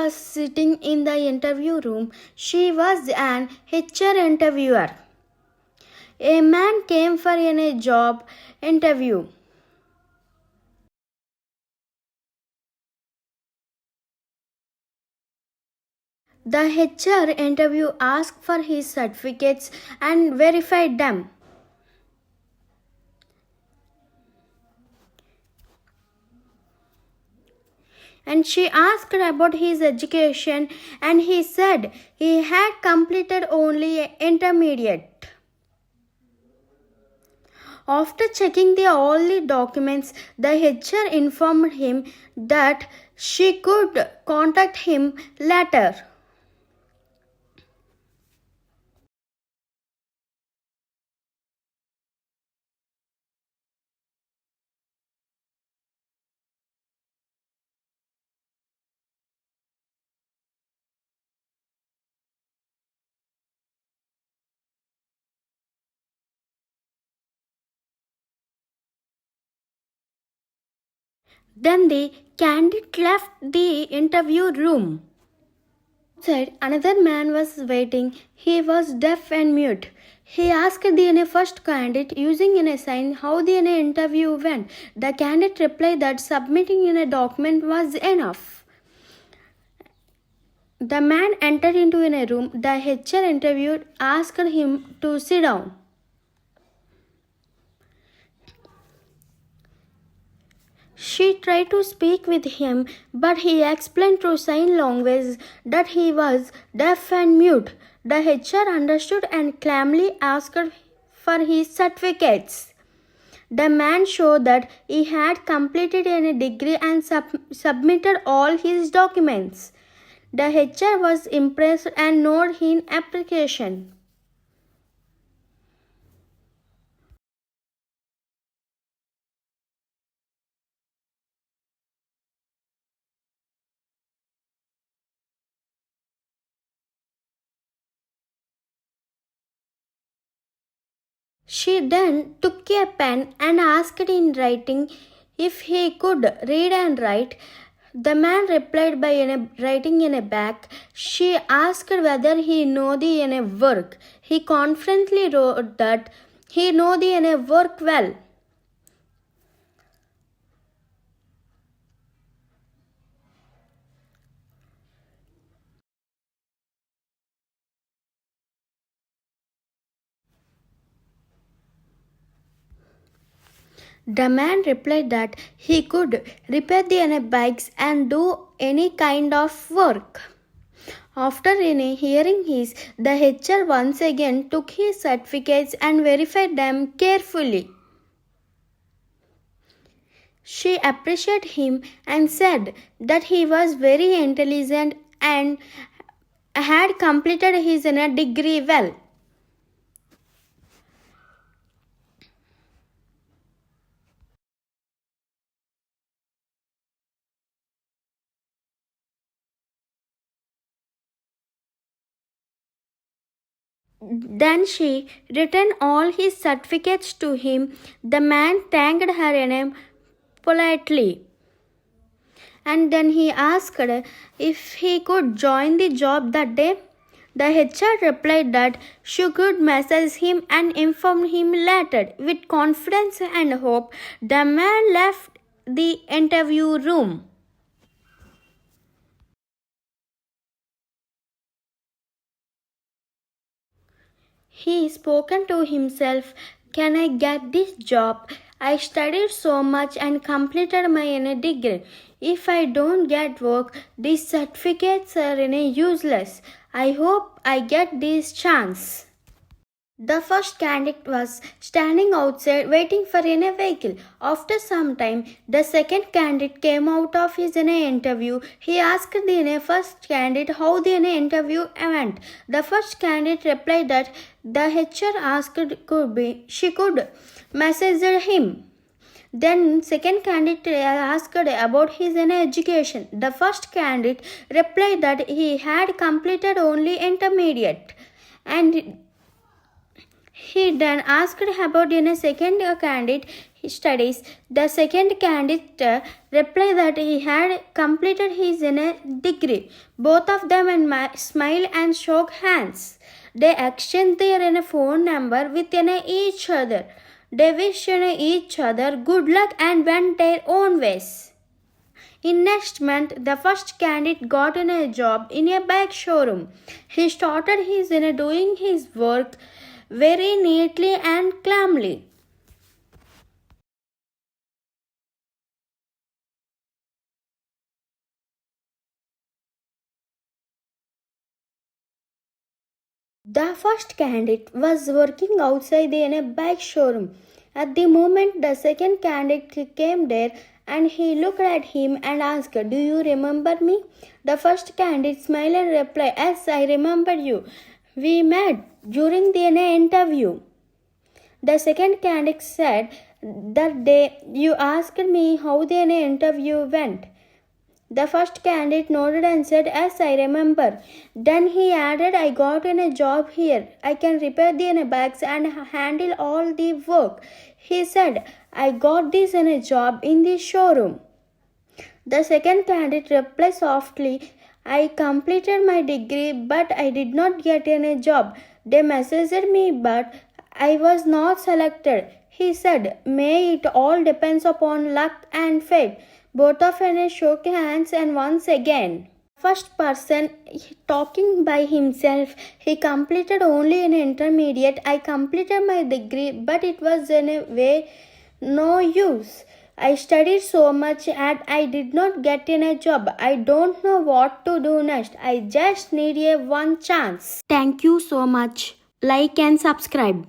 was sitting in the interview room. She was an HR interviewer. A man came for a job interview. The HR interview asked for his certificates and verified them. And she asked about his education, and he said he had completed only intermediate. After checking all the documents, the HR informed him that she could contact him later. Then the candidate left the interview room. Outside, another man was waiting. He was deaf and mute. He asked the first candidate using a sign how the interview went. The candidate replied that submitting a document was enough. The man entered into a room. The HR interviewer asked him to sit down. She tried to speak with him, but he explained through sign language that he was deaf and mute. The HR understood and calmly asked for his certificates. The man showed that he had completed a degree and submitted all his documents. The HR was impressed and nodded in appreciation. She then took a pen and asked in writing if he could read and write. The man replied by writing in a back. She asked whether he knew the work. He confidently wrote that he knew the work well. The man replied that he could repair the bikes and do any kind of work. After hearing his, the HR once again took his certificates and verified them carefully. She appreciated him and said that he was very intelligent and had completed his degree well. Then she returned all his certificates to him. The man thanked her politely. And then he asked if he could join the job that day. The HR replied that she could message him and inform him later. With confidence and hope, the man left the interview room. He spoken to himself, can I get this job? I studied so much and completed my degree. If I don't get work, these certificates are useless. I hope I get this chance. The first candidate was standing outside waiting for a vehicle. After some time, the second candidate came out of his interview. He asked the first candidate how the interview went. The first candidate replied that the HR asked she could message him. Then second candidate asked about his education. The first candidate replied that he had completed only intermediate, and he then asked about a second candidate. studies. The second candidate replied that he had completed his degree. Both of them smiled and shook hands. They exchanged their phone number with each other. They wished each other good luck and went their own ways. In next month, the first candidate got a job in a bike showroom. He started doing his work very neatly and calmly. The first candidate was working outside in a bike showroom. At the moment the second candidate came there and he looked at him and asked, "Do you remember me?" The first candidate smiled and replied, "Yes, I remember you. We met during the interview." The second candidate said, "That day you asked me how the interview went." The first candidate nodded and said, "Yes, I remember." Then he added, "I got a job here. I can repair the bikes and handle all the work." He said, "I got this job in the showroom." The second candidate replied softly, "I completed my degree but I did not get a job. They messaged me but I was not selected." He said, "May it all depends upon luck and fate." Both of us shook hands and once again. First person talking by himself, he completed only an intermediate. "I completed my degree but it was in a way no use. I studied so much and I did not get in a job. I don't know what to do next. I just need a one chance." Thank you so much. Like and subscribe.